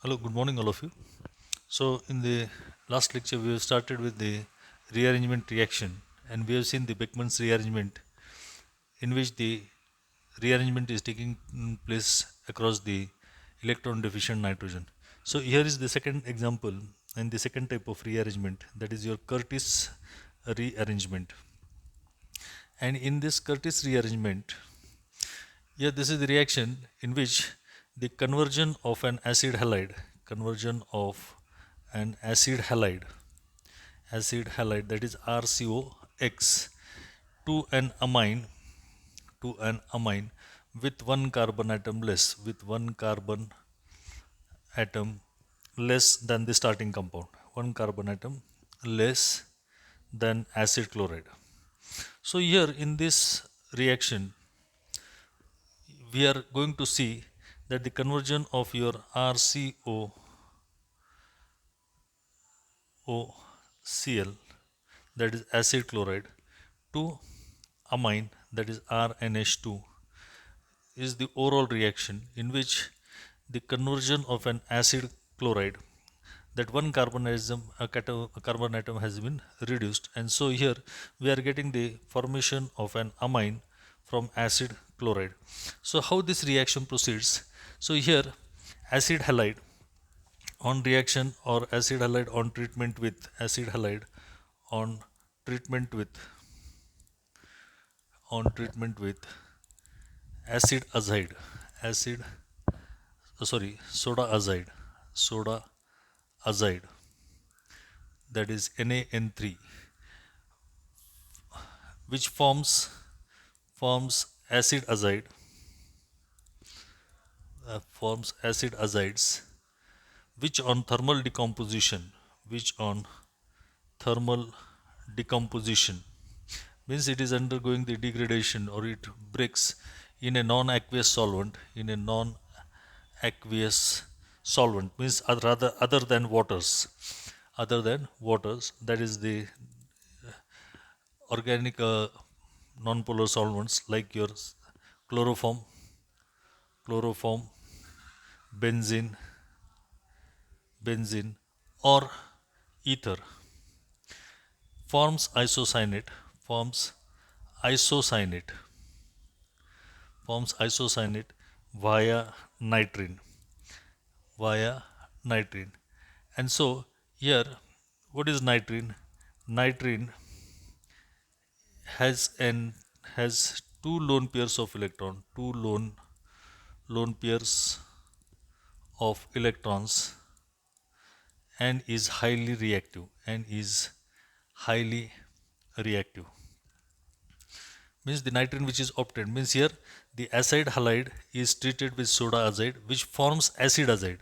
Hello, good morning, all of you. So, in the last lecture, we have started with the rearrangement reaction, and we have seen the Beckmann's rearrangement, in which the rearrangement is taking place across the electron deficient nitrogen. So, here is the second example and the second type of rearrangement, that is your Curtis rearrangement. And in this Curtis rearrangement, yeah, this is the reaction in which the conversion of an acid halide, that is RCOX, to an amine with one carbon atom less than the starting compound, one carbon atom less than acid chloride. So here in this reaction, we are going to see that the conversion of your RCOCl, that is acid chloride, to amine, that is RNH2, is the overall reaction in which the conversion of an acid chloride, that one carbon atom has been reduced, and so here we are getting the formation of an amine from acid chloride. So how this reaction proceeds? So here acid halide on reaction, or acid halide on treatment with acid halide on treatment with treatment with acid azide acid soda azide, that is NaN3, which forms acid azide forms acid azides, which on thermal decomposition means it is undergoing the degradation, or it breaks in a non-aqueous solvent, means rather other than waters, that is the organic non-polar solvents like your chloroform chloroform benzene benzene or ether, forms isocyanate forms isocyanate isocyanate via nitrine via nitrine. And so here, what is nitrine? Nitrine has an has two lone pairs of lone pairs of electrons, and is highly reactive. Means the nitrine which is obtained, means here the acid halide is treated with soda azide, which forms acid azide,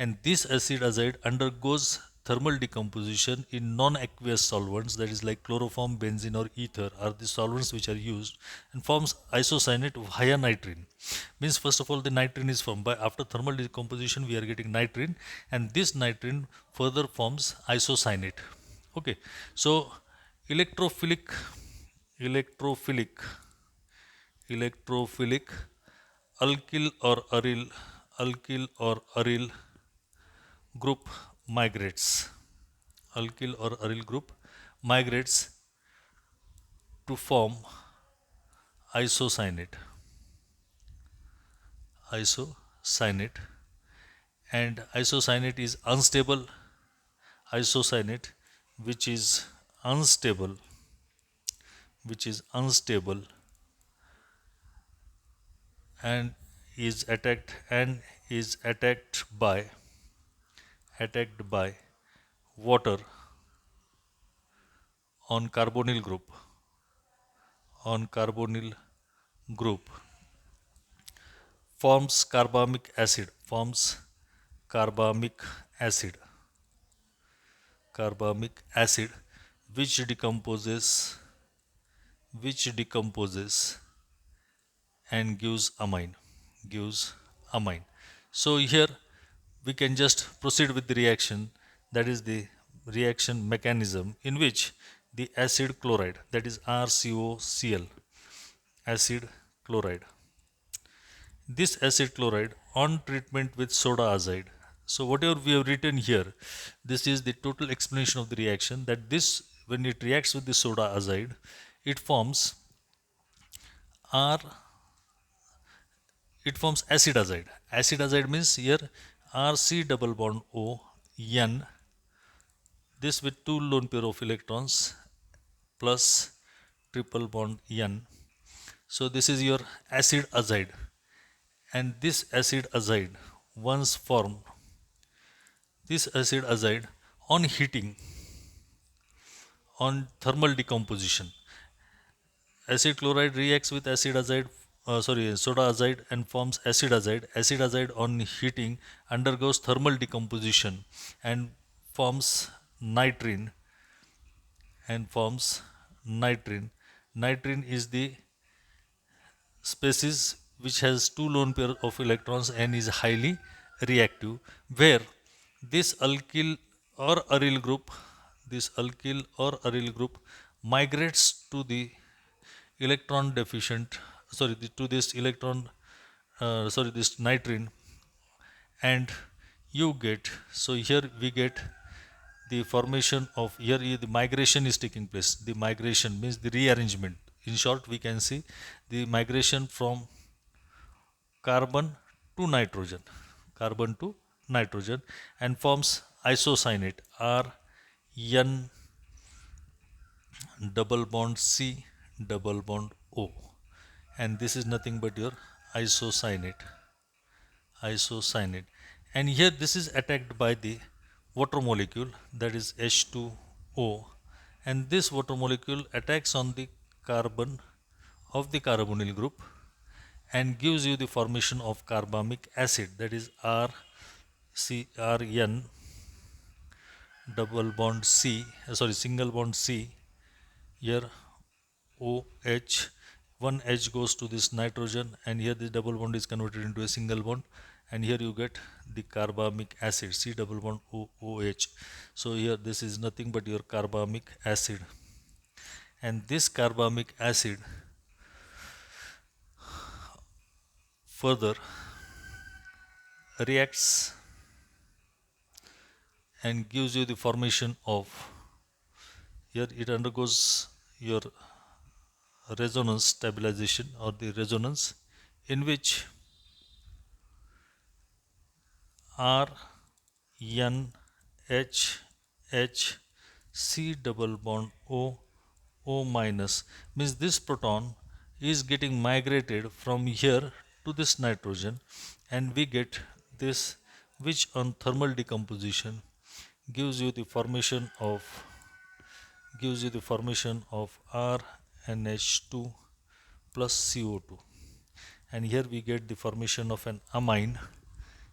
and this acid azide undergoes thermal decomposition in non-aqueous solvents, that is like chloroform benzene or ether are the solvents which are used, and forms isocyanate via nitrine. Means first of all the nitrine is formed by, after thermal decomposition we are getting nitrine, and this nitrine further forms isocyanate. Okay, so electrophilic electrophilic electrophilic alkyl or aryl group migrates migrates to form isocyanate isocyanate and isocyanate is unstable isocyanate which is unstable which is unstable, and is attacked by water on carbonyl group, forms acid carbamic acid, which decomposes and gives amine. So here we can just proceed with the reaction, that is the reaction mechanism in which the acid chloride, that is RCOCl, acid chloride, this acid chloride on treatment with soda azide, So whatever we have written here, this is the total explanation of the reaction, that this, when it reacts with the soda azide, it forms R, it forms acid azide. Acid azide means here RC double bond O N, this with two lone pair of electrons plus triple bond N. So this is your acid azide, and this acid azide once formed, this acid azide on heating, on thermal decomposition, acid chloride reacts with acid azide, soda azide, and forms acid azide. Acid azide on heating undergoes thermal decomposition and forms nitrine, and forms nitrine. Nitrine is the species which has two lone pair of electrons and is highly reactive, where this alkyl or aryl group, migrates to the electron deficient, to this electron, this nitrine, and you get, so here we get the formation of, here the migration is taking place. The migration means the rearrangement. In short, we can see the migration from carbon to nitrogen, carbon to nitrogen, and forms isocyanate R N double bond C double bond O, and this is nothing but your isocyanate, isocyanate. And here this is attacked by the water molecule, that is H2O, and this water molecule attacks on the carbon of the carbonyl group and gives you the formation of carbamic acid, that is RCRN double bond C, single bond C, here OH, one H goes to this nitrogen, and here the double bond is converted into a single bond, and here you get the carbamic acid, C double bond OH. So here this is nothing but your carbamic acid, and this carbamic acid further reacts and gives you the formation of, here it undergoes your resonance stabilization, or the resonance, in which R N H H C double bond O minus, means this proton is getting migrated from here to this nitrogen, and we get this, which on thermal decomposition gives you the formation of, RNH2 plus CO2, and here we get the formation of an amine.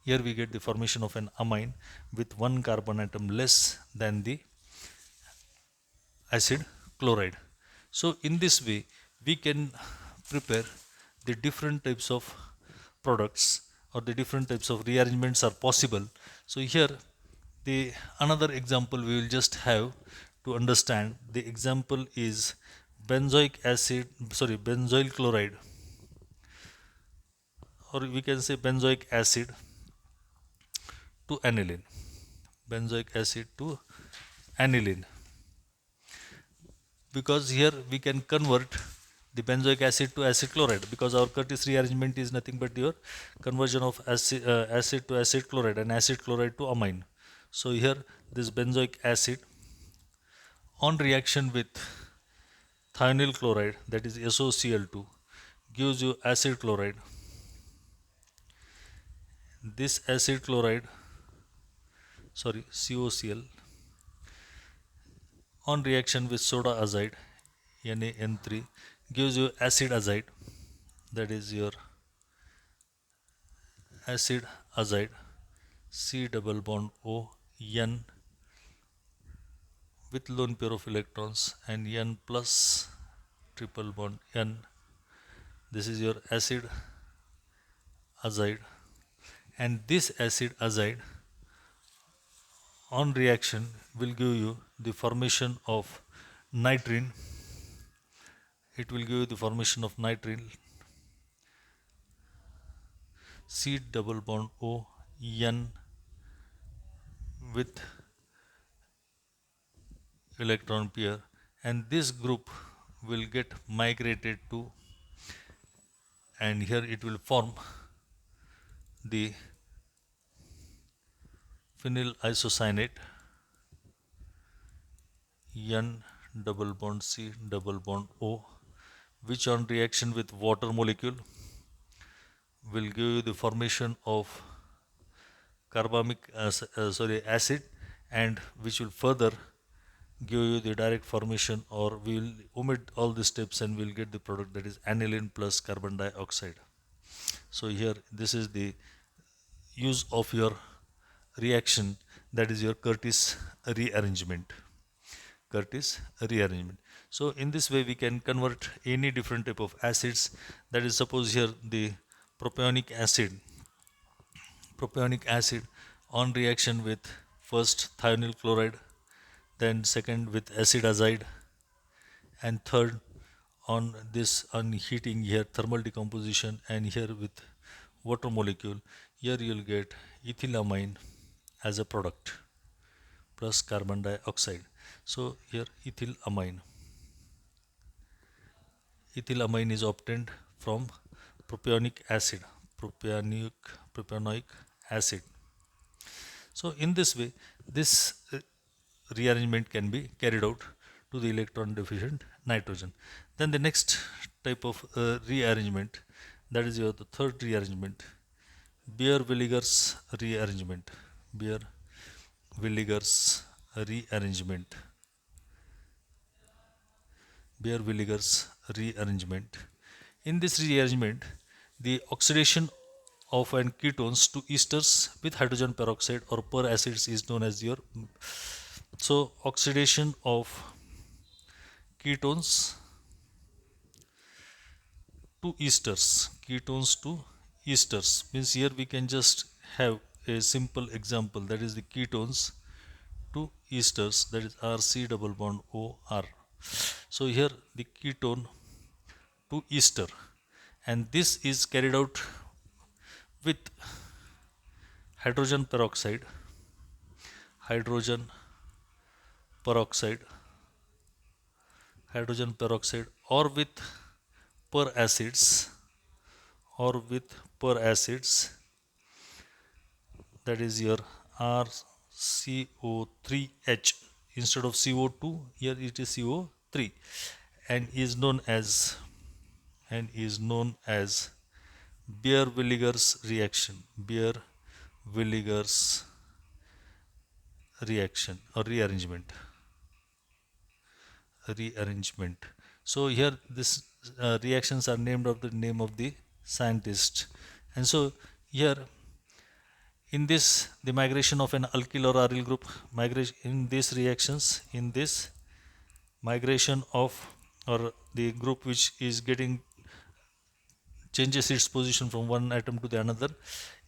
Here we get the formation of an amine with one carbon atom less than the acid chloride. So in this way we can prepare the different types of products, or the different types of rearrangements are possible. So here the another example we will just have to understand. The example is benzoyl chloride, or we can say benzoic acid to aniline, benzoic acid to aniline, because here we can convert the benzoic acid to acid chloride, because our Curtis rearrangement is nothing but your conversion of acid to acid chloride and acid chloride to amine. So here this benzoic acid on reaction with thionyl chloride, that is SOCl2, gives you acid chloride. This acid chloride, COCl, on reaction with soda azide, NaN3, gives you acid azide, that is your acid azide, C double bond O N with lone pair of electrons, and N plus triple bond N. This is your acid azide, and this acid azide on reaction will give you the formation of nitrine. It will give you the formation of nitrine, C double bond O N with electron pair, and this group will get migrated to, and here it will form the phenyl isocyanate N double bond C double bond O, which on reaction with water molecule will give you the formation of acid, and which will further give you the direct formation, or we will omit all the steps and we'll get the product, that is aniline plus carbon dioxide. So here this is the use of your reaction, that is your Curtis rearrangement. Curtis rearrangement. So in this way we can convert any different type of acids, that is suppose here the propionic acid propionic acid on reaction with first thionyl chloride, then second with acid azide, and third on this on heating here thermal decomposition, and here with water molecule, here you'll get ethylamine as a product plus carbon dioxide. So here ethylamine is obtained from propionic acid, propionic acid. So in this way, this rearrangement can be carried out to the electron deficient nitrogen. Then the next type of rearrangement, that is your the third rearrangement, Beer-Willigers rearrangement. Beer-Willigers rearrangement. Beer-Willigers rearrangement. In this rearrangement, the oxidation of an ketones to esters with hydrogen peroxide or per acids is known as your, so oxidation of ketones to esters means here we can just have a simple example, that is the ketones to esters, that is RC double bond OR. So here the ketone to ester, and this is carried out with hydrogen peroxide, hydrogen peroxide, or with per acids, or with per acids, that is your RCO3H instead of CO2, here it is CO3, and is known as Beer-Willigers reaction. Beer-Willigers reaction or rearrangement. So here this reactions are named of the name of the scientist, and so here in this the migration of an alkyl or aryl group, migration in these reactions, in this migration of, or the group which is getting changes its position from one atom to the another,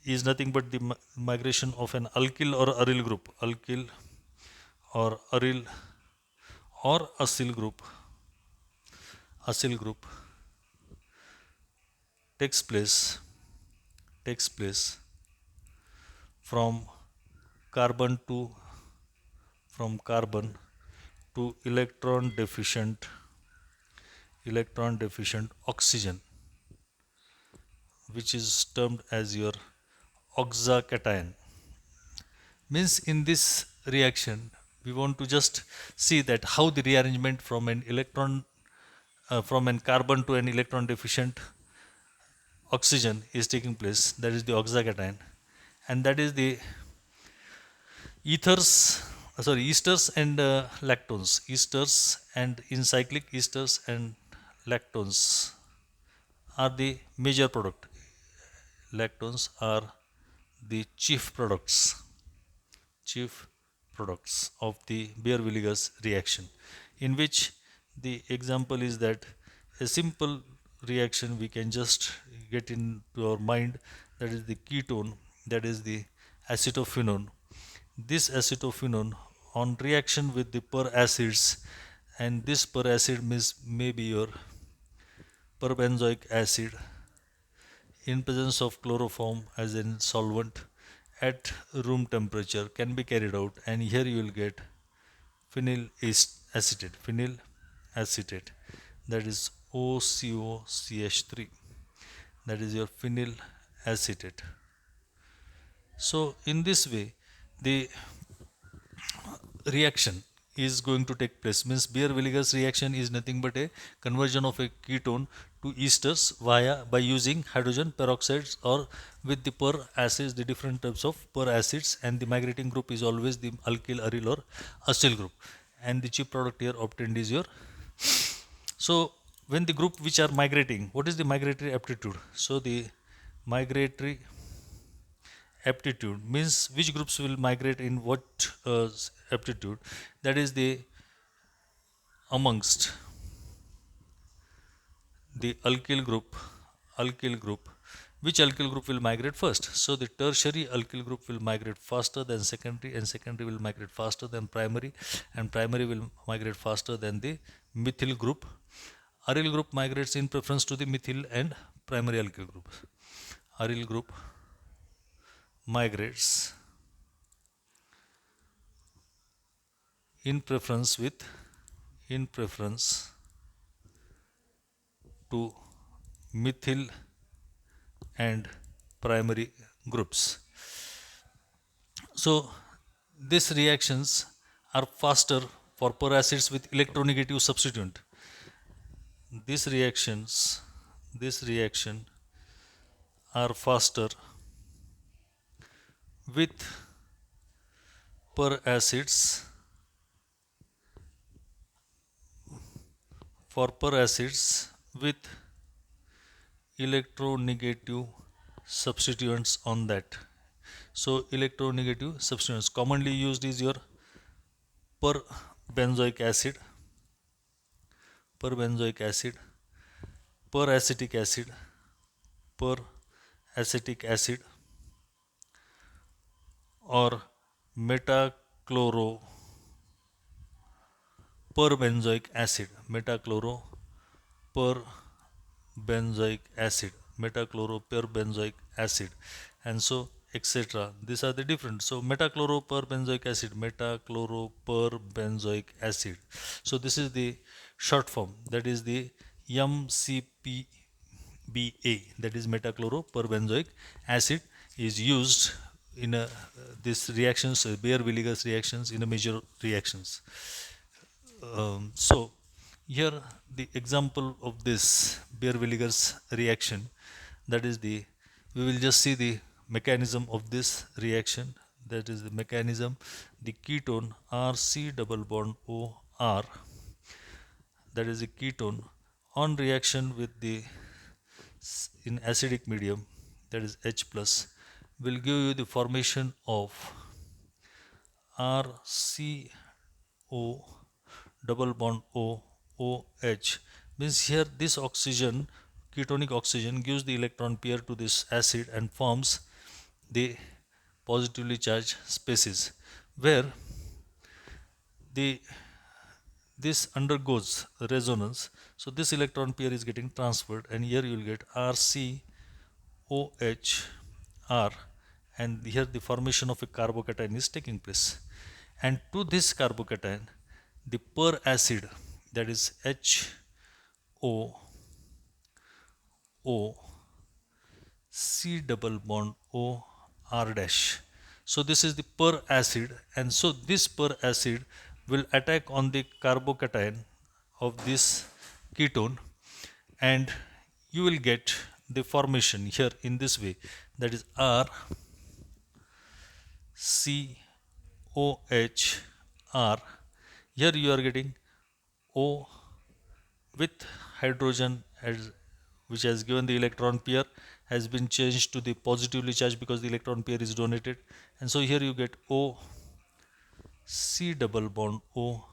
is nothing but the migration of an alkyl or aryl group, alkyl or aryl or acyl group takes place from carbon to electron deficient oxygen, which is termed as your oxacation. Means in this reaction we want to just see that how the rearrangement from an electron from an carbon to an electron deficient oxygen is taking place, that is the oxacation, and that is the esters and lactones, esters and in cyclic esters and lactones are the major product. Lactones are the chief products of the Beer-Willigers reaction, in which the example is that a simple reaction we can just get into our mind, that is the ketone, that is the acetophenone. This acetophenone on reaction with the per acids, and this per acid means maybe your perbenzoic acid in presence of chloroform as in solvent, at room temperature can be carried out, and here you will get phenyl acetate, phenyl acetate, that is OCOCH3, that is your phenyl acetate. So in this way the reaction is going to take place. Means Beer-Williger's reaction is nothing but a conversion of a ketone to esters via by using hydrogen peroxides or with the per acids, the different types of per acids, and the migrating group is always the alkyl, aryl or acyl group, and the cheap product here obtained is your. So when the group which are migrating, what is the migratory aptitude? So the migratory aptitude means which groups will migrate in what aptitude, that is the amongst the alkyl group, which alkyl group will migrate first? So the tertiary alkyl group will migrate faster than secondary, and secondary will migrate faster than primary, and primary will migrate faster than the methyl group. Aryl group migrates in preference to the methyl and primary alkyl group. Aryl group migrates in preference to methyl and primary groups. So these reactions are faster for per acids with electronegative substituent. These reaction are faster with per acids with electronegative substituents on that. So electronegative substituents commonly used is your perbenzoic acid, acetic acid, peracetic acid, or metachloro perbenzoic acid, metachloroperbenzoic acid, and so etc. These are the different. So metachloroperbenzoic acid. So this is the short form, that is the MCPBA, that is metachloroperbenzoic acid is used in this reactions, Beer-Williger's reactions, in a major reactions. So here the example of this Beer-Williger's reaction, that is the, we will just see the mechanism of this reaction. That is the mechanism. The ketone RC double bond OR, that is the ketone, on reaction with the in acidic medium, that is H plus, will give you the formation of RCO double bond OH. Means here this oxygen, ketonic oxygen, gives the electron pair to this acid and forms the positively charged species, where the this undergoes resonance. So this electron pair is getting transferred, and here you will get RCOHR, and here the formation of a carbocation is taking place. And to this carbocation, the per acid, that is HOO C double bond O R dash. So this is the per acid, and so this per acid will attack on the carbocation of this ketone, and you will get the formation here in this way, that is R C O H R. Here you are getting O with hydrogen as, which has given the electron pair, has been changed to the positively charged because the electron pair is donated, and so here you get O C double bond O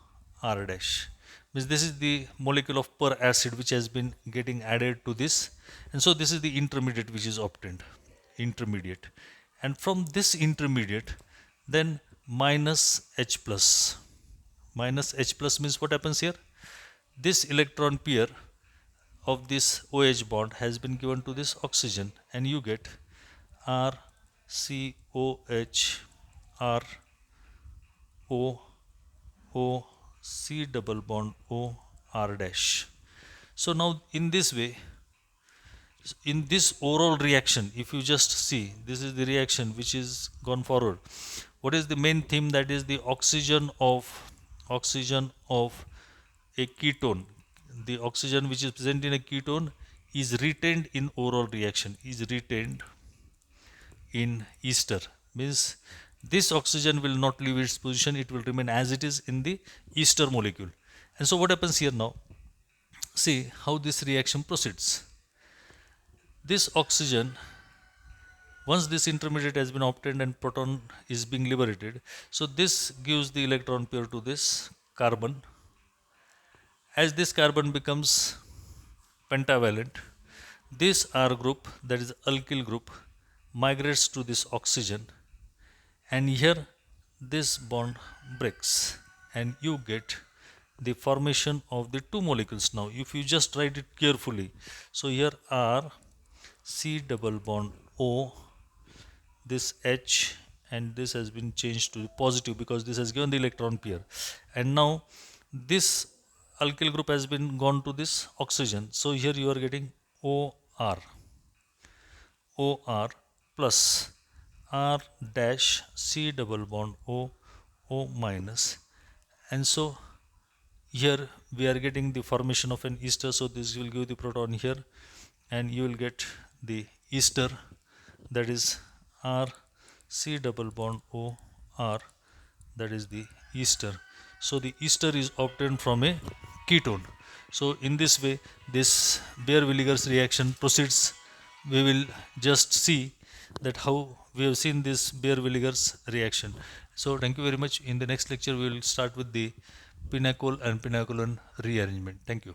R dash. Means this is the molecule of per acid which has been getting added to this, and so this is the intermediate which is obtained, intermediate, and from this intermediate then minus H plus. Minus H plus means what happens here? This electron pair of this OH bond has been given to this oxygen, and you get R COH R O O C double bond O R dash. So now in this way, in this overall reaction, if you just see, this is the reaction which is gone forward. What is the main theme? That is the oxygen of a ketone. The oxygen which is present in a ketone is retained in overall reaction, is retained in ester. Means this oxygen will not leave its position, it will remain as it is in the ester molecule. And so what happens here now? See how this reaction proceeds. This oxygen, once this intermediate has been obtained and proton is being liberated, so this gives the electron pair to this carbon. As this carbon becomes pentavalent, this R group, that is alkyl group, migrates to this oxygen, and here this bond breaks and you get the formation of the two molecules. Now if you just write it carefully, so here R C double bond O, this H, and this has been changed to positive because this has given the electron pair, and now this alkyl group has been gone to this oxygen, so here you are getting OR plus R dash C double bond O minus, and so here we are getting the formation of an ester, so this will give the proton here and you will get the ester, that is R C double bond O R, that is the ester. So the ester is obtained from a ketone. So in this way this Beer-Willigers reaction proceeds. We will just see that how we have seen this Beer-Willigers reaction. So thank you very much. In the next lecture we will start with the pinacol and pinacolan rearrangement. Thank you.